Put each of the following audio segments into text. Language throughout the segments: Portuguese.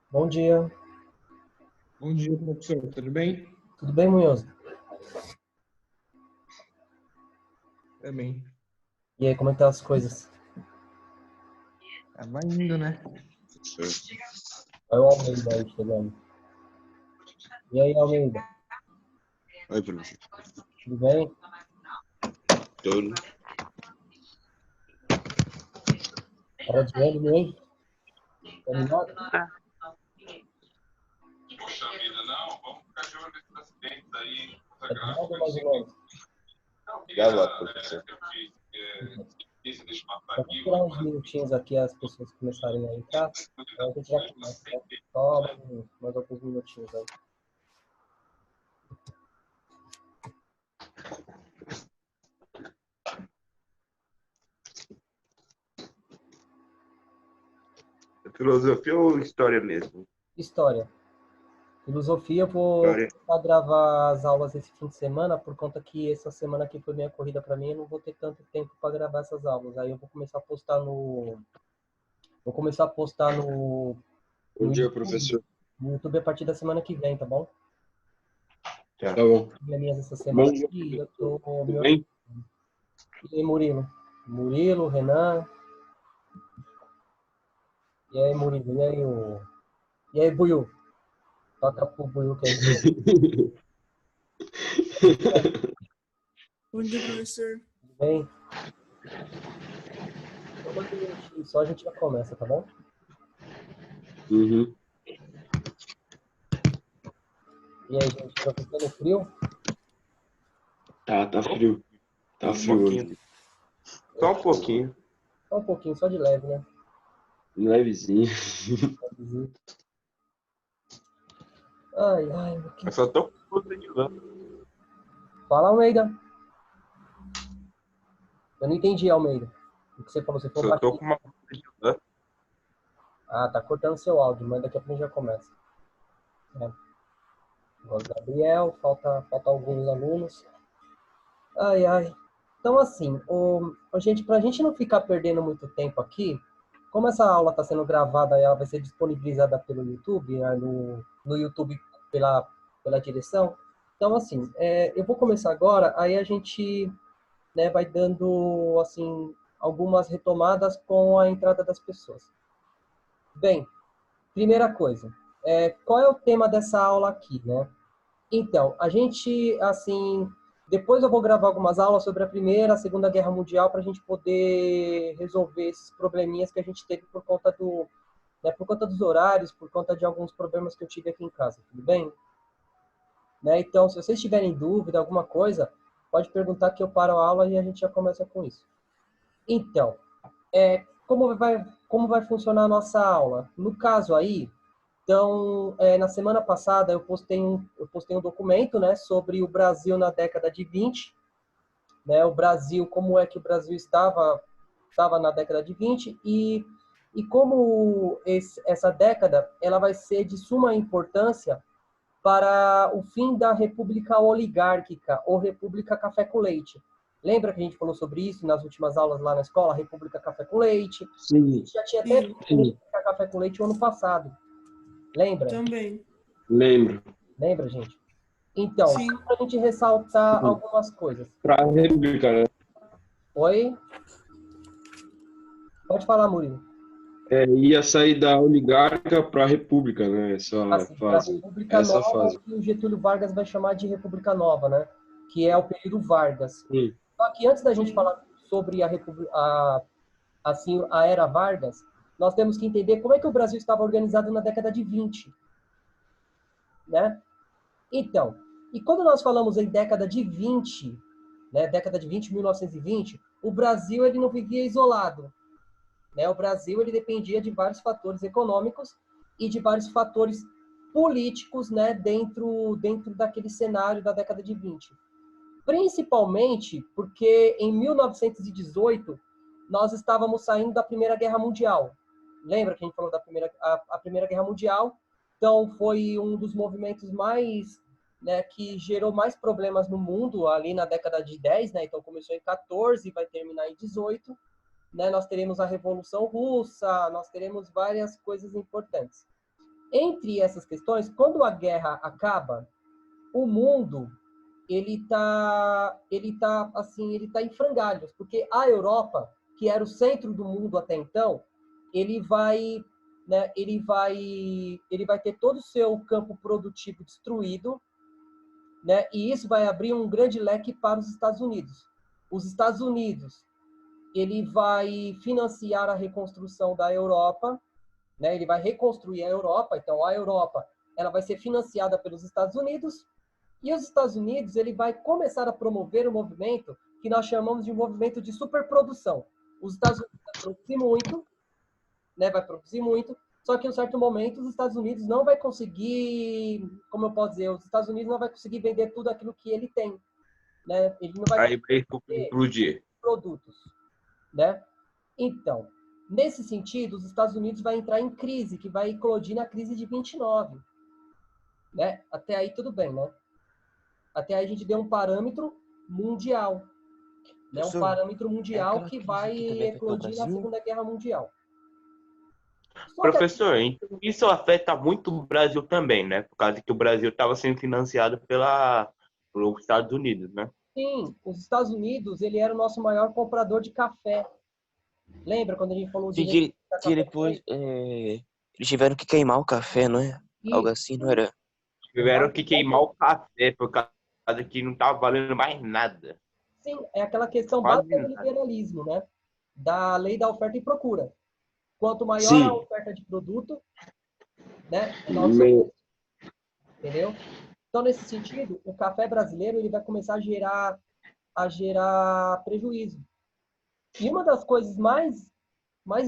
Bom dia. Bom dia, professor. Tudo bem? Tudo bem, Munhoz? Também. E aí, como é que tá as coisas? Vai indo, né? Olha o Almeida aí chegando. E aí, Almeida? Oi, professor. Tudo bem? Tudo. Hora de ânimo, hein? Animado? Poxa vida, não, vamos ficar de olho nesses acidentes aí. Animado ou mais ou menos? Já volto, professor. Só vou tirar uns minutinhos aqui as pessoas começarem a entrar. Aí a gente já começa, né? Só mais alguns minutinhos aí. Filosofia ou história mesmo? História. Filosofia, eu vou História. tentar gravar as aulas esse fim de semana, por conta que essa semana aqui foi meia corrida para mim, eu não vou ter tanto tempo para gravar essas aulas. Aí eu vou começar a postar no Bom dia, professor. no YouTube a partir da semana que vem, tá bom? Tá bom. Probleminhas essa semana Bom dia, aqui, eu professor. tô Tudo bem? E aí, Murilo? Murilo, Renan. E aí, Murilo? E aí, Buiu? Toca pro Buiu que aí. Bom dia, professor. Tudo bem? Só mais um minutinho, só a gente já começa, tá bom? Uhum. E aí, gente, professor no frio? Tá frio. Tá frio hoje. Só um pouquinho. Só um pouquinho, só de leve, né? Levezinho. Levezinho. Ai, Eu só tô com coisa de lã. Fala, Almeida. Eu não entendi, Almeida. O que você falou? Você falou Só tô baixinho. com uma coisa de lã. Ah, tá cortando seu áudio, mas daqui a pouco a gente já começa. É. Agora o Gabriel, falta alguns alunos. Ai. Então, assim, gente, para a gente não ficar perdendo muito tempo aqui, como essa aula está sendo gravada, ela vai ser disponibilizada pelo YouTube, né, no YouTube pela direção. Então, assim, eu vou começar agora, aí a gente, né, vai dando, assim, algumas retomadas com a entrada das pessoas. Bem, primeira coisa, qual é o tema dessa aula aqui, né? Então, a gente, assim, depois eu vou gravar algumas aulas sobre a Primeira, a Segunda Guerra Mundial para a gente poder resolver esses probleminhas que a gente teve por conta por conta dos horários, por conta de alguns problemas que eu tive aqui em casa, tudo bem? Né? Então, se vocês tiverem dúvida, alguma coisa, pode perguntar que eu paro a aula e a gente já começa com isso. Então, como vai funcionar a nossa aula? No caso aí, então, na semana passada eu postei um documento, né, sobre o Brasil na década de 20, né, o Brasil, como é que o Brasil estava na década de 20 e como essa década ela vai ser de suma importância para o fim da República Oligárquica ou República Café com Leite. Lembra que a gente falou sobre isso nas últimas aulas lá na escola, República Café com Leite? Sim. A gente já tinha até República Café com Leite o ano passado. Lembra? Também. Lembro. Lembra, gente? Então, Sim. para a gente ressaltar algumas coisas. Pra República, né? Oi? Pode falar, Murilo. Ia sair da oligarca pra República, né? Essa Assim, para a fase. República Essa Nova, fase. que o Getúlio Vargas vai chamar de República Nova, né? Que é o período Vargas. Sim. Só que antes da gente falar sobre a era Vargas, nós temos que entender como é que o Brasil estava organizado na década de 20, né? Então, e quando nós falamos em década de 20, né, década de 20, 1920, o Brasil ele não vivia isolado, né? O Brasil ele dependia de vários fatores econômicos e de vários fatores políticos, né, dentro daquele cenário da década de 20. Principalmente porque em 1918 nós estávamos saindo da Primeira Guerra Mundial. Lembra que a gente falou da Primeira Guerra Mundial? Então foi um dos movimentos mais, né, que gerou mais problemas no mundo ali na década de 10, né? Então começou em 14 e vai terminar em 18, né? Nós teremos a Revolução Russa, nós teremos várias coisas importantes. Entre essas questões, quando a guerra acaba, o mundo ele tá em frangalhos, porque a Europa, que era o centro do mundo até então, ele vai ter todo o seu campo produtivo destruído, né? E isso vai abrir um grande leque para os Estados Unidos. Os Estados Unidos, ele vai financiar a reconstrução da Europa, né? Ele vai reconstruir a Europa. Então, a Europa, ela vai ser financiada pelos Estados Unidos, e os Estados Unidos, ele vai começar a promover um movimento que nós chamamos de movimento de superprodução. Os Estados Unidos vai produzir muito, né? Vai produzir muito, só que em um certo momento os Estados Unidos não vai conseguir, como eu posso dizer, os Estados Unidos não vai conseguir vender tudo aquilo que ele tem, né? Ele não vai Aí vai explodir. produtos, né? Então, nesse sentido, os Estados Unidos vai entrar em crise, que vai eclodir na crise de 29, né? Até aí tudo bem, né? Até aí a gente deu um parâmetro mundial, né? Um parâmetro mundial que vai eclodir na Segunda Guerra Mundial. Professor, então isso afeta muito o Brasil também, né? Por causa que o Brasil estava sendo financiado pelos Estados Unidos, né? Sim, os Estados Unidos, ele era o nosso maior comprador de café. Lembra quando a gente falou de... Que depois eles tiveram que queimar o café, não é? Algo assim, não era? Tiveram que queimar o café por causa que não estava valendo mais nada. Sim, é aquela questão básica do liberalismo, né? Da lei da oferta e procura. Quanto maior a oferta de produto, né? Entendeu? Então, nesse sentido, o café brasileiro ele vai começar a gerar prejuízo. E uma das coisas mais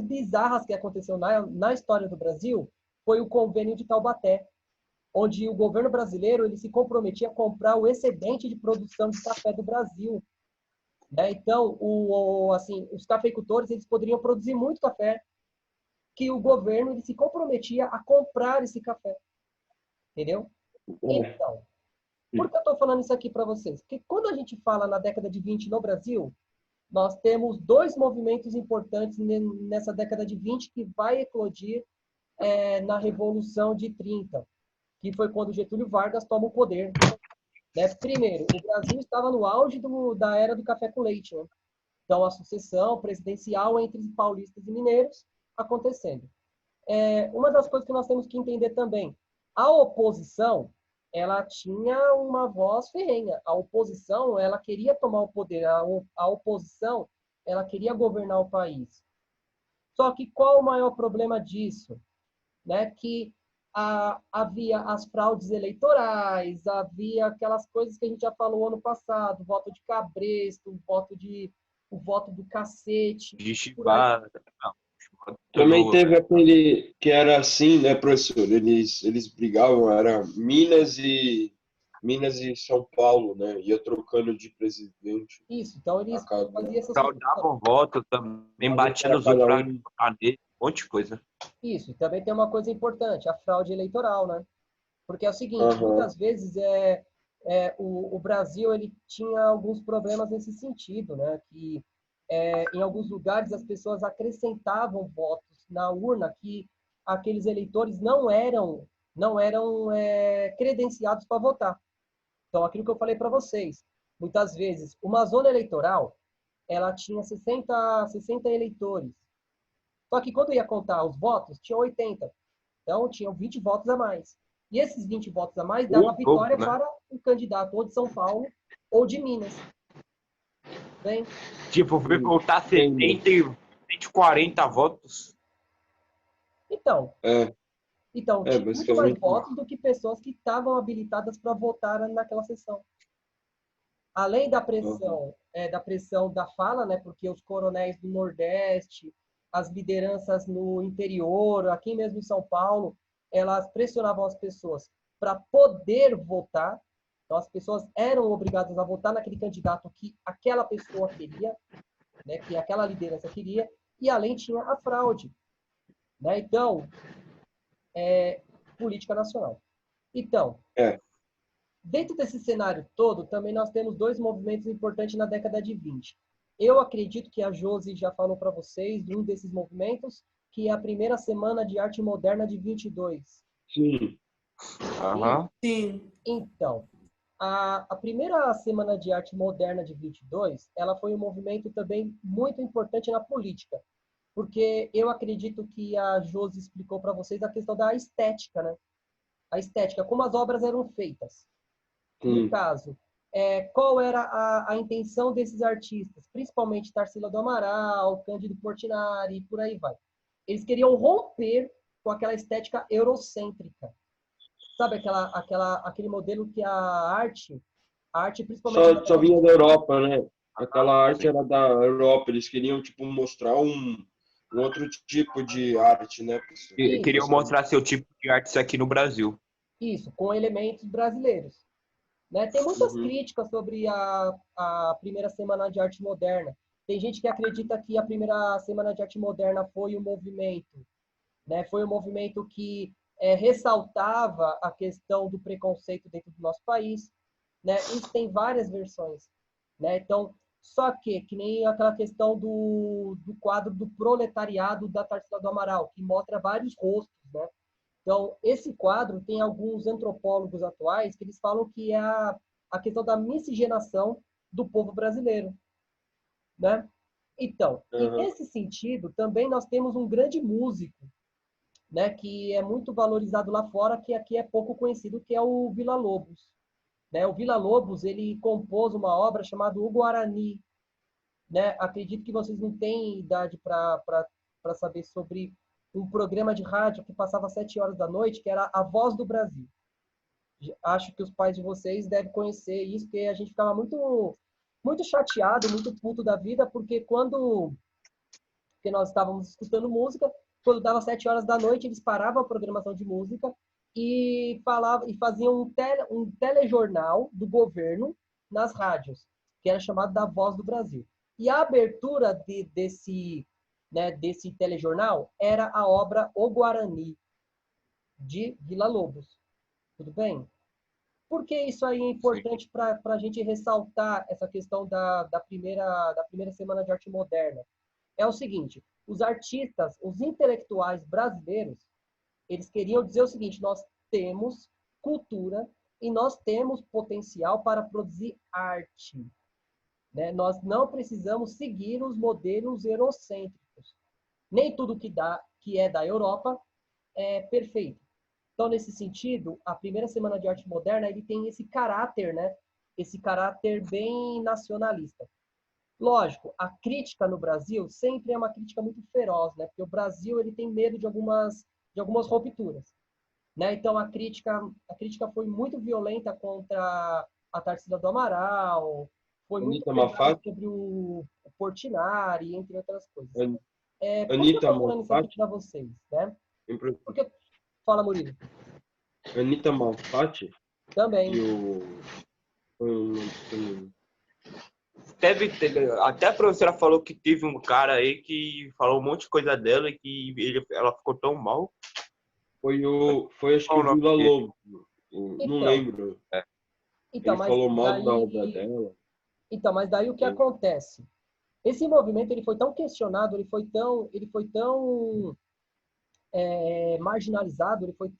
bizarras que aconteceu na história do Brasil foi o Convênio de Taubaté, onde o governo brasileiro ele se comprometia a comprar o excedente de produção de café do Brasil, né? Então, os cafeicultores eles poderiam produzir muito café, que o governo ele se comprometia a comprar esse café, entendeu? Então, por que eu estou falando isso aqui para vocês? Porque quando a gente fala na década de 20 no Brasil, nós temos dois movimentos importantes nessa década de 20 que vai eclodir na Revolução de 30, que foi quando Getúlio Vargas toma o poder, né? Primeiro, o Brasil estava no auge da era do café com leite, né? Então, a sucessão presidencial entre paulistas e mineiros acontecendo. Uma das coisas que nós temos que entender também, a oposição, ela tinha uma voz ferrenha. A oposição, ela queria tomar o poder. A oposição, ela queria governar o país. Só que qual o maior problema disso? Né? Que havia as fraudes eleitorais, havia aquelas coisas que a gente já falou ano passado, voto de cabresto, o voto do cacete. De chibata. Também teve aquele que era assim, né, professor? Eles brigavam, era Minas e São Paulo, né? Ia trocando de presidente. Isso, então eles faziam essas davam voto também, batia nos outros pra um monte de coisa. Isso, e também tem uma coisa importante, a fraude eleitoral, né? Porque é o seguinte, muitas vezes o Brasil ele tinha alguns problemas nesse sentido, né? Que em alguns lugares as pessoas acrescentavam votos na urna que aqueles eleitores não eram credenciados para votar. Então, aquilo que eu falei para vocês, muitas vezes, uma zona eleitoral, ela tinha 60 eleitores. Só que quando ia contar os votos, tinha 80. Então, tinham 20 votos a mais. E esses 20 votos a mais davam vitória para o candidato ou de São Paulo ou de Minas. Bem, Tipo, foi contar 70 e 40 votos. Então, tinha muito mais basicamente. votos do que pessoas que estavam habilitadas para votar naquela sessão. Além da pressão da fala, né? Porque os coronéis do Nordeste, as lideranças no interior, aqui mesmo em São Paulo, elas pressionavam as pessoas para poder votar. Então, as pessoas eram obrigadas a votar naquele candidato que aquela pessoa queria, né? Que aquela liderança queria, e além tinha a fraude, né? Então, política nacional. Então, dentro desse cenário todo, também nós temos dois movimentos importantes na década de 20. eu acredito que a Josi já falou para vocês de um desses movimentos, que é a primeira semana de arte moderna de 22. Sim. Aham. Sim. Então, a primeira semana de arte moderna de 22, ela foi um movimento também muito importante na política, porque eu acredito que a Josi explicou para vocês a questão da estética, né? A estética, como as obras eram feitas. Sim. No caso, qual era a intenção desses artistas, principalmente Tarsila do Amaral, Cândido Portinari, e por aí vai. Eles queriam romper com aquela estética eurocêntrica. Sabe aquele modelo que a arte principalmente... Só vinha da Europa, né? Aquela arte era da Europa. Eles queriam, tipo, mostrar um outro tipo de arte, né, professor? Isso. Queriam mostrar seu tipo de arte aqui no Brasil. Isso, com elementos brasileiros. Né? Tem muitas críticas sobre a primeira semana de arte moderna. Tem gente que acredita que a primeira semana de arte moderna foi um movimento, né? Foi um movimento que ressaltava a questão do preconceito dentro do nosso país, né? Isso tem várias versões, né? Então, só que nem aquela questão do quadro do proletariado da Tarsila do Amaral, que mostra vários rostos, né? Então, esse quadro tem alguns antropólogos atuais que eles falam que é a questão da miscigenação do povo brasileiro, né? Então, e nesse sentido, também nós temos um grande músico, né, que é muito valorizado lá fora, que aqui é pouco conhecido, que é o Villa-Lobos. Né? O Villa-Lobos, ele compôs uma obra chamada O Guarani. Né? Acredito que vocês não têm idade para saber sobre um programa de rádio que passava às 7 horas da noite, que era A Voz do Brasil. Acho que os pais de vocês devem conhecer isso, porque a gente ficava muito chateado, muito puto da vida, porque porque nós estávamos escutando música, quando dava 7 horas da noite, eles paravam a programação de música e faziam um telejornal do governo nas rádios, que era chamado da Voz do Brasil. E a abertura desse telejornal era a obra O Guarani, de Villa-Lobos. Tudo bem? Por que isso aí é importante para a gente ressaltar essa questão da primeira semana de arte moderna? É o seguinte, os artistas, os intelectuais brasileiros, eles queriam dizer o seguinte: nós temos cultura e nós temos potencial para produzir arte. Né? Nós não precisamos seguir os modelos eurocêntricos. Nem tudo que é da Europa é perfeito. Então, nesse sentido, a primeira semana de arte moderna ele tem esse caráter, né? Esse caráter bem nacionalista. Lógico, a crítica no Brasil sempre é uma crítica muito feroz, né? Porque o Brasil ele tem medo de algumas rupturas, né? Então a crítica foi muito violenta contra a Tarsila do Amaral, foi muito pesada sobre o Portinari, entre outras coisas. Por que eu estou falando isso aqui para vocês, né? Porque... Fala, Murilo. Anitta Malfatti? Também. Até a professora falou que teve um cara aí que falou um monte de coisa dela e que ela ficou tão mal. Foi acho que o Villa-Lobos. Não lembro. Então, ele falou mal da obra dela. Então, mas daí o que acontece? Esse movimento ele foi tão questionado, ele foi tão marginalizado, ele foi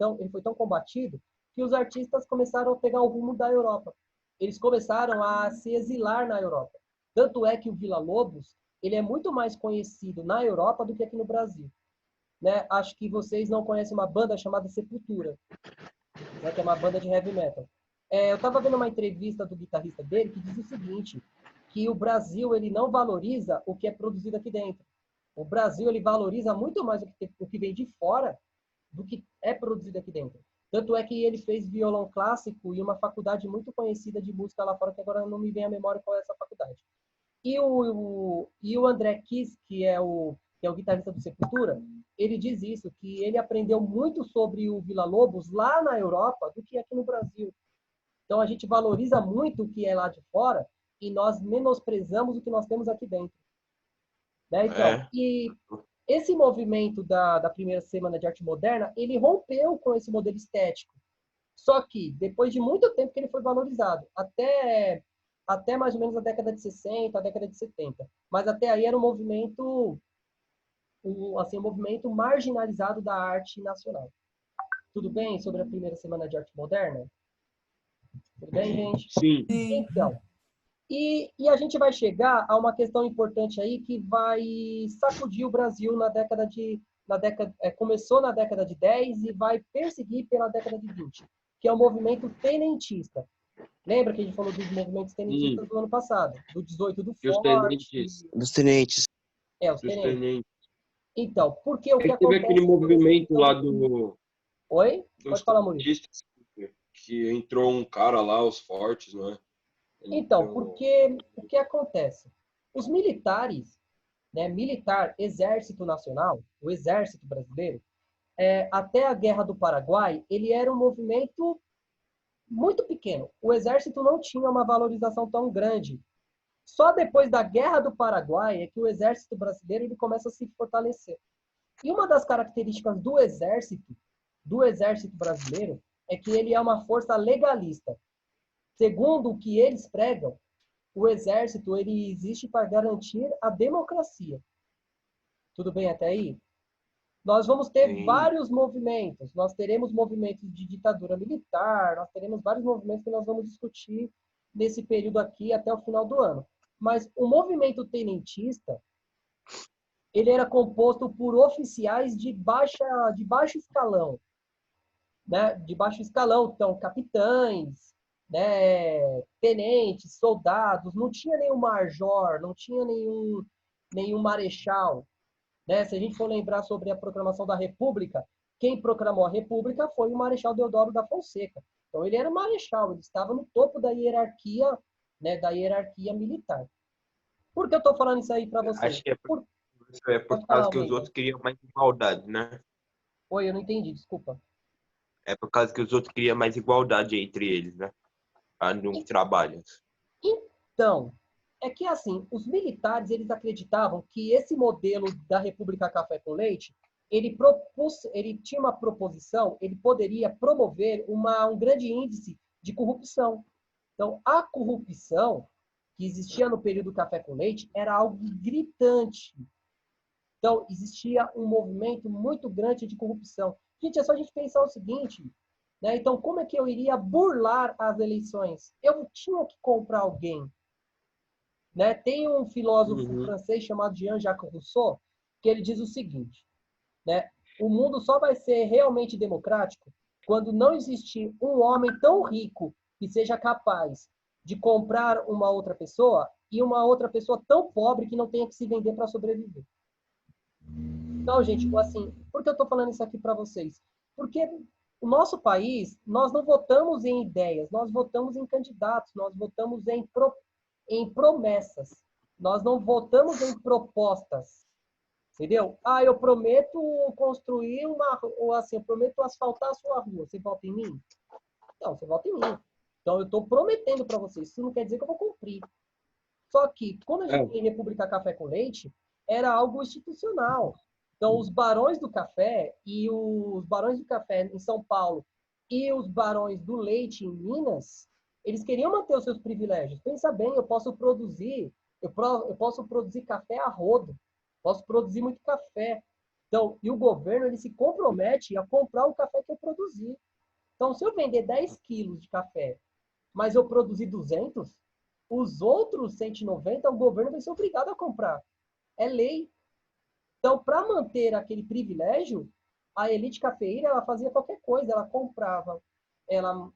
tão combatido, que os artistas começaram a pegar o rumo da Europa. Eles começaram a se exilar na Europa. Tanto é que o Villa-Lobos ele é muito mais conhecido na Europa do que aqui no Brasil. Né? Acho que vocês não conhecem uma banda chamada Sepultura, né? Que é uma banda de heavy metal. Eu estava vendo uma entrevista do guitarrista dele que diz o seguinte, que o Brasil ele não valoriza o que é produzido aqui dentro. O Brasil ele valoriza muito mais o que vem de fora do que é produzido aqui dentro. Tanto é que ele fez violão clássico em uma faculdade muito conhecida de música lá fora, que agora não me vem à memória qual é essa faculdade. E o André Kiss, que é o guitarrista do Sepultura, ele diz isso, que ele aprendeu muito sobre o Villa-Lobos lá na Europa do que aqui no Brasil. Então a gente valoriza muito o que é lá de fora e nós menosprezamos o que nós temos aqui dentro. Né? Então, e esse movimento da primeira semana de arte moderna, ele rompeu com esse modelo estético. Só que, depois de muito tempo que ele foi valorizado, até até mais ou menos a década de 60, a década de 70. Mas até aí era um movimento, um movimento marginalizado da arte nacional. Tudo bem sobre a primeira semana de arte moderna? Tudo bem, gente? Sim. Então, e a gente vai chegar a uma questão importante aí que vai sacudir o Brasil começou na década de 10 e vai perseguir pela década de 20, que é o movimento tenentista. Lembra que a gente falou dos movimentos tenentistas do ano passado? Do 18 do E os Forte. tenentes. Dos tenentes. Os Os tenentes. tenentes. Então, porque o que Aí teve acontece... aquele movimento lá do... Oi? dos Pode falar, Murilo. tenentistas, que entrou um cara lá, os fortes, não é? Então, porque o que acontece? Os militares, né, Exército Nacional, o Exército Brasileiro, até a Guerra do Paraguai, ele era um movimento muito pequeno. O Exército não tinha uma valorização tão grande. Só depois da Guerra do Paraguai é que o Exército Brasileiro ele começa a se fortalecer. E uma das características do Exército Brasileiro, é que ele é uma força legalista. Segundo o que eles pregam, o Exército ele existe para garantir a democracia. Tudo bem até aí? Nós vamos ter vários movimentos. Nós teremos movimentos de ditadura militar, nós teremos vários movimentos que nós vamos discutir nesse período aqui até o final do ano. Mas o movimento tenentista, ele era composto por oficiais de baixo escalão, né? De baixo escalão, então capitães, né? Tenentes, soldados, não tinha nenhum major, não tinha nenhum marechal. Né? Se a gente for lembrar sobre a proclamação da República, quem proclamou a República foi o Marechal Deodoro da Fonseca. Então ele era marechal, ele estava no topo da hierarquia, né, da hierarquia militar. Por que eu estou falando isso aí para vocês? Acho que é por causa que os outros queriam mais igualdade, né? Oi, eu não entendi, desculpa. É por causa que os outros queriam mais igualdade entre eles, né? No trabalho. Então, é que assim, os militares eles acreditavam que esse modelo da República Café com Leite, ele tinha uma proposição, ele poderia promover um grande índice de corrupção. Então, a corrupção que existia no período Café com Leite era algo gritante. Então, existia um movimento muito grande de corrupção. Gente, é só a gente pensar o seguinte, né? Então, como é que eu iria burlar as eleições? Eu tinha que comprar alguém. Né? Tem um filósofo francês chamado Jean-Jacques Rousseau, que ele diz o seguinte, né? O mundo só vai ser realmente democrático quando não existir um homem tão rico que seja capaz de comprar uma outra pessoa e uma outra pessoa tão pobre que não tenha que se vender para sobreviver. Então, gente, assim, por que eu estou falando isso aqui para vocês? Porque o nosso país, nós não votamos em ideias, nós votamos em candidatos, nós votamos em promessas. Nós não votamos em propostas. Entendeu? Eu prometo construir eu prometo asfaltar a sua rua. Você vota em mim? Não, você vota em mim. Então, eu estou prometendo para vocês. Isso não quer dizer que eu vou cumprir. Só que, quando a gente tem República Café com Leite, era algo institucional. Então, os barões do café e os barões do café em São Paulo e os barões do leite em Minas, eles queriam manter os seus privilégios. Pensa bem, eu posso produzir café a rodo, posso produzir muito café. Então, e o governo ele se compromete a comprar o café que eu produzi. Então, se eu vender 10 quilos de café, mas eu produzir 200, os outros 190, o governo vai ser obrigado a comprar. É lei. Então, para manter aquele privilégio, a elite cafeeira ela fazia qualquer coisa, ela comprava, ela,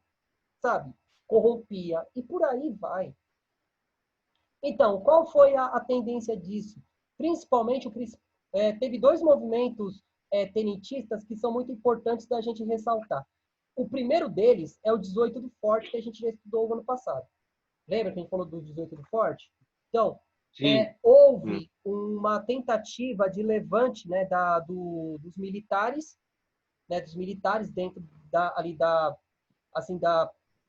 sabe, corrompia, e por aí vai. Então, qual foi a tendência disso? Principalmente, teve dois movimentos tenentistas que são muito importantes da gente ressaltar. O primeiro deles é o 18 do Forte, que a gente já estudou no ano passado. Lembra que a gente falou do 18 do Forte? Então, houve uma tentativa de levante, né, dos militares, né, dentro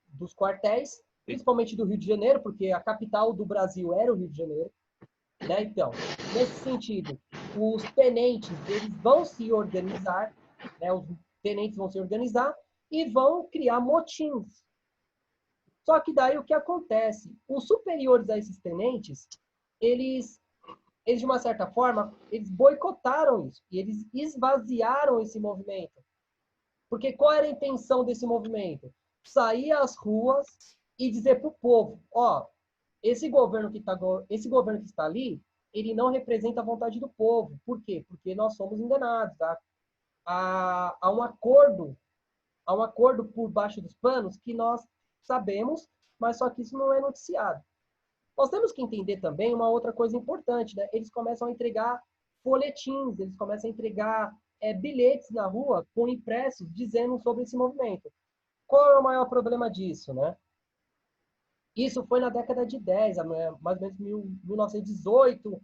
dos quartéis, principalmente do Rio de Janeiro, porque a capital do Brasil era o Rio de Janeiro. Né? Então, nesse sentido, os tenentes eles vão se organizar, né? Os tenentes vão se organizar e vão criar motins. Só que daí o que acontece? Os superiores a esses tenentes, eles de uma certa forma, eles boicotaram isso. E eles esvaziaram esse movimento. Porque qual era a intenção desse movimento? Sair às ruas e dizer para o povo, ó, esse governo que está ali, ele não representa a vontade do povo. Por quê? Porque nós somos enganados. Tá? Há um acordo por baixo dos panos que nós sabemos, mas só que isso não é noticiado. Nós temos que entender também uma outra coisa importante, né? Eles começam a entregar folhetins, eles começam a entregar bilhetes na rua com impressos dizendo sobre esse movimento. Qual é o maior problema disso, né? Isso foi na década de 10, mais ou menos 1918,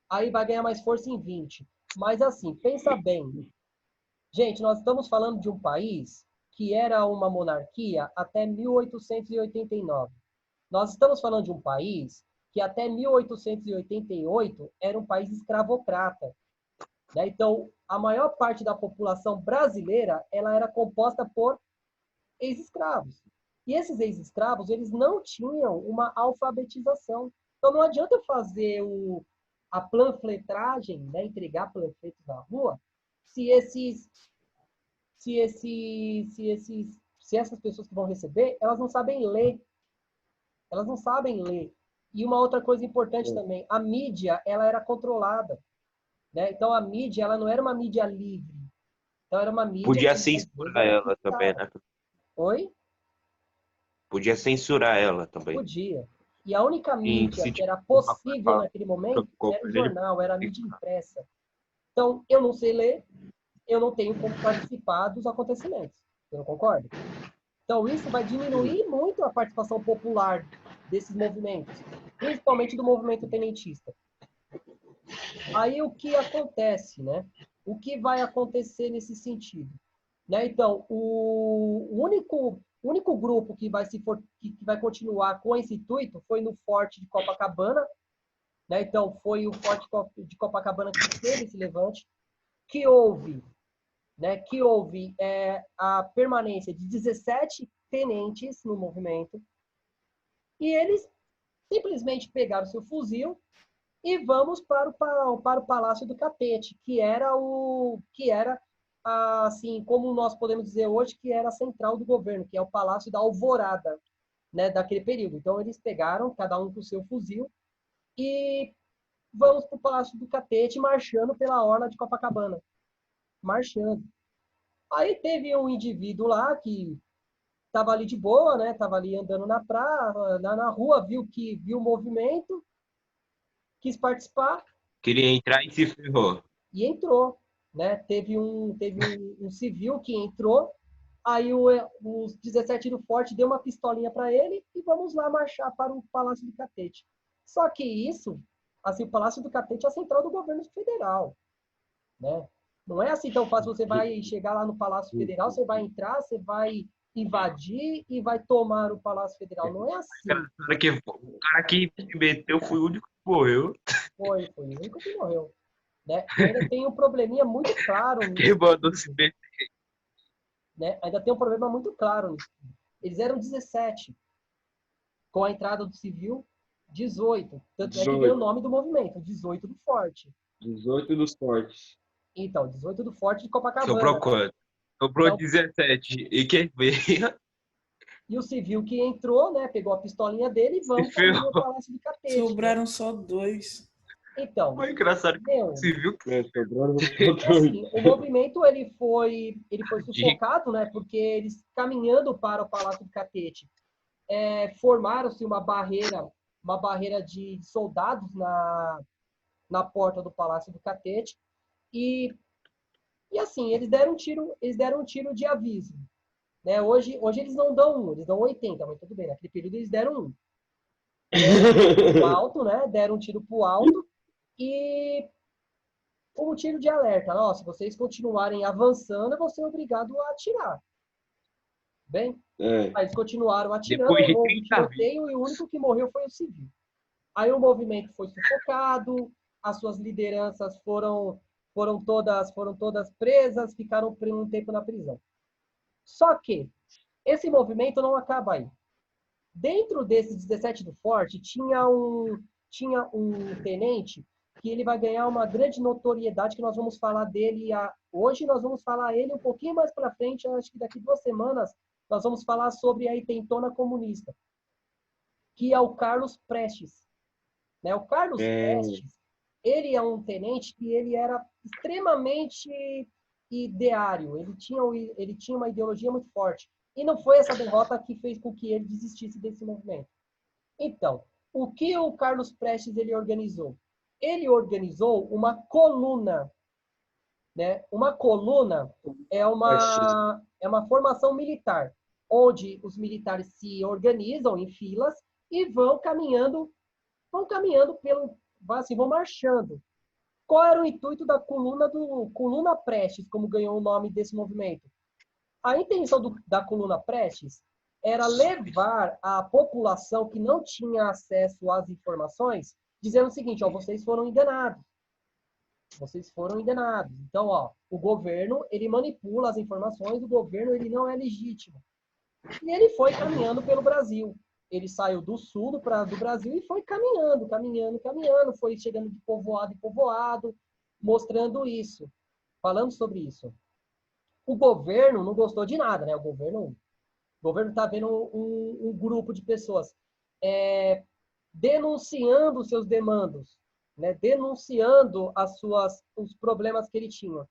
aí vai ganhar mais força em 20. Mas assim, pensa bem. Gente, nós estamos falando de um país que era uma monarquia até 1889. Nós estamos falando de um país que até 1888 era um país escravocrata. Né? Então, a maior parte da população brasileira ela era composta por ex-escravos. E esses ex-escravos, eles não tinham uma alfabetização. Então, não adianta fazer a panfletagem, né? Entregar panfletos na rua, se essas pessoas que vão receber, elas não sabem ler. Elas não sabem ler. E uma outra coisa importante também, a mídia, ela era controlada. Né? Então, a mídia, ela não era uma mídia livre. Então, era uma mídia... Podia censurar ela também, né? Oi? Podia censurar ela também. Podia. E a única mídia que era possível naquele momento era o jornal, era a mídia impressa. Então, eu não sei ler, eu não tenho como participar dos acontecimentos. Você não concorda? Então, isso vai diminuir muito a participação popular desses movimentos, principalmente do movimento tenentista. Aí, o que acontece, né? O que vai acontecer nesse sentido? Né? Então, o único grupo que vai continuar com esse intuito foi no Forte de Copacabana. Né? Então, foi o Forte de Copacabana que teve esse levante, que houve a permanência de 17 tenentes no movimento, e eles simplesmente pegaram seu fuzil e vamos para o Palácio do Catete, que era assim, como nós podemos dizer hoje, que era a central do governo, que é o Palácio da Alvorada, né, daquele período. Então, eles pegaram, cada um com o seu fuzil, e vamos para o Palácio do Catete, marchando pela orla de Copacabana. Marchando. Aí teve um indivíduo lá que estava ali de boa, né? Estava ali andando na praia, na rua, viu o movimento, quis participar. Queria entrar e se ferrou. E entrou, né? Teve um civil que entrou, aí os 17 do Forte deu uma pistolinha para ele e vamos lá marchar para o Palácio do Catete. Só que isso, assim, o Palácio do Catete é a central do governo federal, né? Não é assim tão fácil, você vai chegar lá no Palácio Federal, você vai entrar, você vai invadir e vai tomar o Palácio Federal. Não é assim. O cara que se meteu foi o único que morreu. Foi o único que morreu. Né? E ainda tem um probleminha muito claro nisso. Quem mandou se meter? Né? Ainda tem um problema muito claro nisso. Eles eram 17. Com a entrada do civil, 18. Tanto é que veio o nome do movimento, 18 do Forte. 18 dos Fortes. Então, 18 do Forte de Copacabana. Sobrou quanto? Sobrou então, 17. E quem veio? E o civil que entrou, né? Pegou a pistolinha dele e vamos para o Palácio do Catete. Sobraram né? só 2. Então. Foi engraçado que o civil que assim, o movimento ele foi sufocado, né? Porque eles caminhando para o Palácio do Catete, formaram-se uma barreira de soldados na porta do Palácio do Catete. E assim, eles deram um tiro de aviso. Né? Hoje eles não dão 1, eles dão 80, mas tudo bem. Naquele período eles deram 1. Pro alto, né? Deram um tiro pro alto e um tiro de alerta. Ó, se vocês continuarem avançando, eu vou ser obrigado a atirar. Bem? Aí eles continuaram atirando, houve um tiroteio e o único que morreu foi o civil. Aí o movimento foi sufocado, as suas lideranças foram todas presas, ficaram por um tempo na prisão. Só que esse movimento não acaba aí. Dentro desses 17 do Forte, tinha um tenente que ele vai ganhar uma grande notoriedade, que nós vamos falar dele hoje, nós vamos falar ele um pouquinho mais para frente, acho que daqui 2 semanas, nós vamos falar sobre a intentona comunista, que é o Carlos Prestes. Né? O Carlos Prestes, ele é um tenente que ele era extremamente ideário, ele tinha uma ideologia muito forte. E não foi essa derrota que fez com que ele desistisse desse movimento. Então, o que o Carlos Prestes ele organizou? Ele organizou uma coluna. Né? Uma coluna é uma formação militar, onde os militares se organizam em filas e vão caminhando vão marchando. Qual era o intuito da coluna Prestes, como ganhou o nome desse movimento? A intenção da coluna Prestes era levar a população que não tinha acesso às informações, dizendo o seguinte, ó, vocês foram enganados. Vocês foram enganados. Então, ó, o governo, ele manipula as informações, o governo, ele não é legítimo. E ele foi caminhando pelo Brasil. Ele saiu do sul do Brasil e foi caminhando, foi chegando de povoado em povoado, mostrando isso, falando sobre isso. O governo não gostou de nada, né? O governo está vendo um grupo de pessoas denunciando os seus demandos, né? Denunciando os problemas que ele tinha.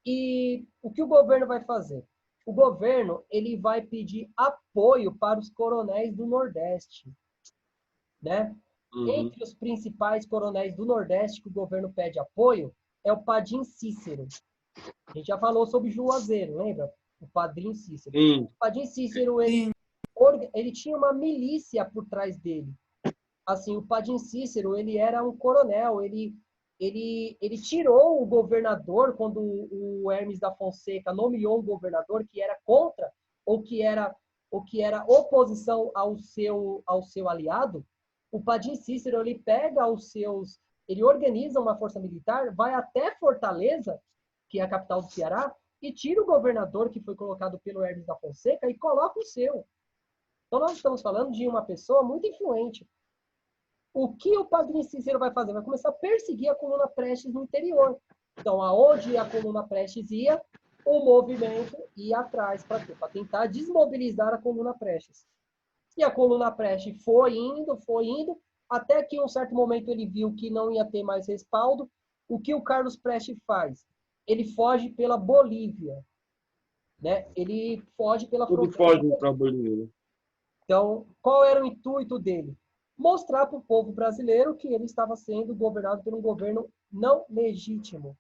E o que o governo vai fazer? O governo ele vai pedir apoio para os coronéis do Nordeste, né? Entre os principais coronéis do Nordeste que o governo pede apoio é o Padim Cícero. A gente já falou sobre Juazeiro, lembra? O Padrinho Cícero. Sim. O Padim Cícero, ele tinha uma milícia por trás dele. Assim, o Padim Cícero, ele era um coronel, ele tirou o governador quando o Hermes da Fonseca nomeou um governador que era contra ou que era oposição ao seu aliado. O Padim Cícero, ele organiza uma força militar, vai até Fortaleza, que é a capital do Ceará, e tira o governador que foi colocado pelo Hermes da Fonseca e coloca o seu. Então, nós estamos falando de uma pessoa muito influente. O que o Padrinho Cícero vai fazer? Vai começar a perseguir a coluna Prestes no interior. Então, aonde a coluna Prestes ia, o movimento ia atrás. Para quê? Para tentar desmobilizar a coluna Prestes. E a coluna Prestes foi indo, até que em um certo momento ele viu que não ia ter mais respaldo. O que o Carlos Prestes faz? Ele foge pela Bolívia. Né? Ele foge pela Tudo fronteira. foge para a Bolívia. Então, qual era o intuito dele? Mostrar para o povo brasileiro que ele estava sendo governado por um governo não legítimo.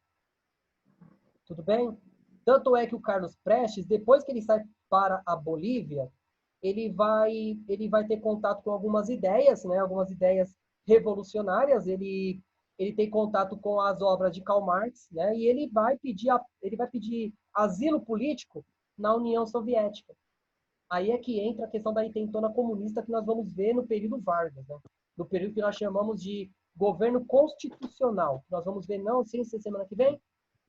Tudo bem? Tanto é que o Carlos Prestes, depois que ele sai para a Bolívia, ele vai ter contato com algumas ideias, né? Algumas ideias revolucionárias. Ele tem contato com as obras de Karl Marx, né? E ele vai pedir asilo político na União Soviética. Aí é que entra a questão da intentona comunista que nós vamos ver no período Vargas, né? No período que nós chamamos de governo constitucional. Nós vamos ver, não sei se semana que vem,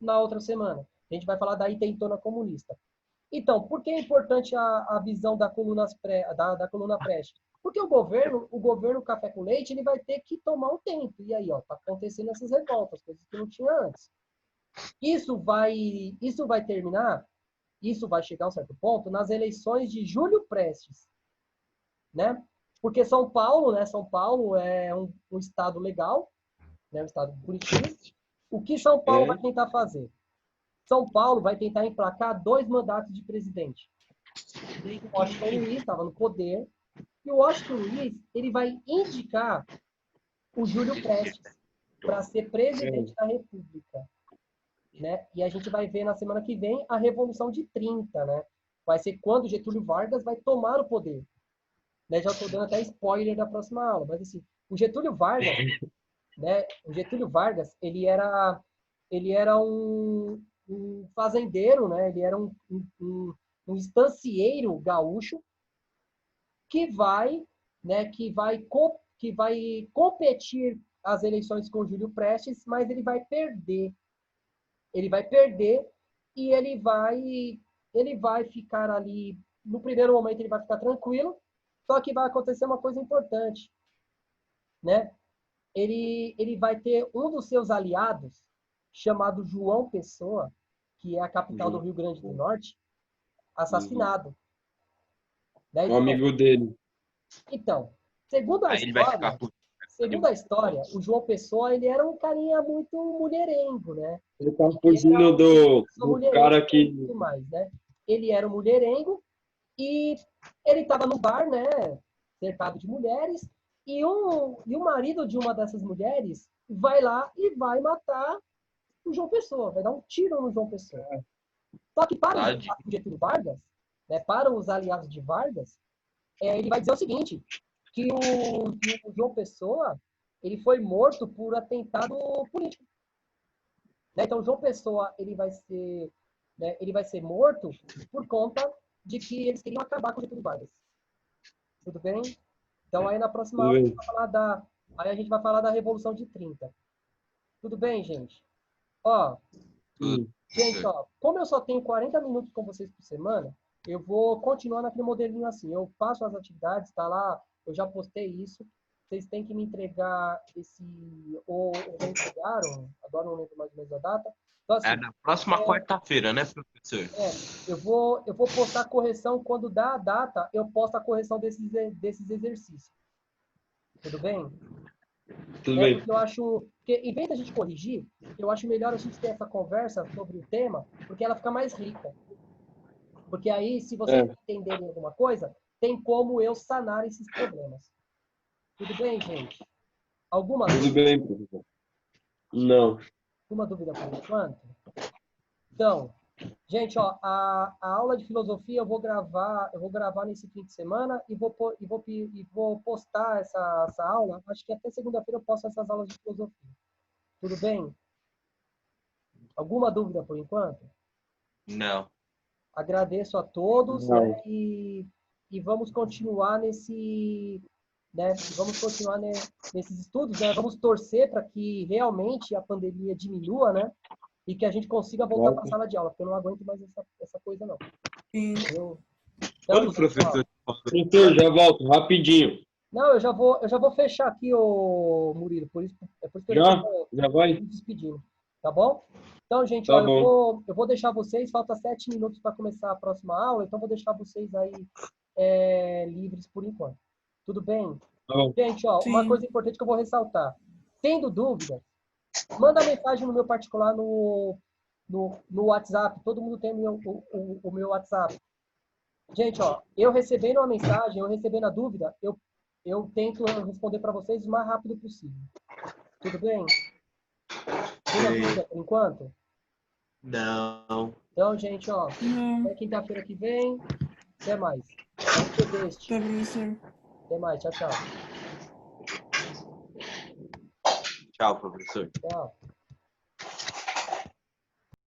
na outra semana. A gente vai falar da intentona comunista. Então, por que é importante a visão da coluna Prestes? Porque o governo Café com Leite, ele vai ter que tomar um tempo. E aí, ó, tá acontecendo essas revoltas, coisas que não tinha antes. Isso vai terminar. Isso vai chegar a um certo ponto nas eleições de Júlio Prestes, né? Porque São Paulo, né? São Paulo é um estado legal, né? Um estado bonitinho. O que São Paulo vai tentar fazer? São Paulo vai tentar emplacar 2 mandatos de presidente. O Washington Luiz estava no poder e o Washington Luiz ele vai indicar o Júlio Prestes para ser presidente da República. Né? E a gente vai ver na semana que vem a Revolução de 30, né? Vai ser quando Getúlio Vargas vai tomar o poder. Né? Já estou dando até spoiler da próxima aula, mas assim, o Getúlio Vargas, né? O Getúlio Vargas, ele era um fazendeiro, né? Ele era um estancieiro gaúcho que vai competir as eleições com Júlio Prestes, mas ele vai perder. Ele vai perder e ele vai ficar ali, no primeiro momento ele vai ficar tranquilo, Só que vai acontecer uma coisa importante, né? Ele vai ter um dos seus aliados, chamado João Pessoa, que é a capital do Rio Grande do Norte, assassinado. Né? O amigo dele. Então, segundo a Aí ele vai ficar história, puto. o João Pessoa, ele era um carinha muito mulherengo, né? Ele tá Ele era fugindo uma do pessoa mulherengo cara e que. tudo mais, né? Ele era um mulherengo e ele estava no bar, né? Cercado de mulheres, e o marido de uma dessas mulheres vai lá e vai matar o João Pessoa, vai dar um tiro no João Pessoa. Só que para os aliados de Getúlio Vargas, né, para os aliados de Vargas, ele vai dizer o seguinte, que o João Pessoa, ele foi morto por atentado político. Né? Então, o João Pessoa, ele vai ser morto por conta de que eles queriam acabar com o Getúlio Vargas. Tudo bem? Então, aí na próxima aula, a gente vai falar da Revolução de 30. Tudo bem, gente? Ó, gente, ó, como eu só tenho 40 minutos com vocês por semana, eu vou continuar naquele modelinho assim. Eu faço as atividades, tá lá, eu já postei isso. Vocês têm que me entregar esse... Ou já entregaram, agora não lembro mais ou menos a data. Então, assim, Na próxima quarta-feira, né, professor? eu vou postar a correção, quando dá a data, eu posto a correção desses exercícios. Tudo bem? Tudo bem. Porque eu acho que, em vez da gente corrigir, eu acho melhor a gente ter essa conversa sobre o tema, porque ela fica mais rica. Porque aí, se vocês entenderem alguma coisa, tem como eu sanar esses problemas. Tudo bem, gente? Alguma Tudo dúvida? bem, professor. Não. Alguma dúvida por enquanto? Então, gente, ó, a aula de filosofia eu vou gravar nesse fim de semana e vou postar essa aula. Acho que até segunda-feira eu posto essas aulas de filosofia. Tudo bem? Alguma dúvida por enquanto? Não. Agradeço a todos, Não. né? E vamos continuar né? Vamos continuar, né, nesses estudos, né? Vamos torcer para que realmente a pandemia diminua, né? E que a gente consiga voltar para a sala de aula, porque eu não aguento mais essa coisa, não. Então, Quando o gente, professor... Professor, já volto, rapidinho. não, eu já vou fechar aqui, o Murilo, por isso que eu Já? estou Já vai? me despedindo, tá bom? Então, gente, Tá ó, bom. eu vou deixar vocês, falta 7 minutos para começar a próxima aula, então vou deixar vocês aí livres por enquanto. Tudo bem? Tá bom. Gente, ó, uma coisa importante que eu vou ressaltar. Tendo dúvida, manda mensagem no meu particular no WhatsApp. Todo mundo tem o meu WhatsApp. Gente, ó, eu recebendo uma mensagem, eu recebendo a dúvida, eu tento responder para vocês o mais rápido possível. Tudo bem? Alguma dúvida por enquanto? Não. Então, gente, ó, até quinta-feira que vem. Até mais. Até mais. Tchau, tchau. Tchau, professor. Tchau.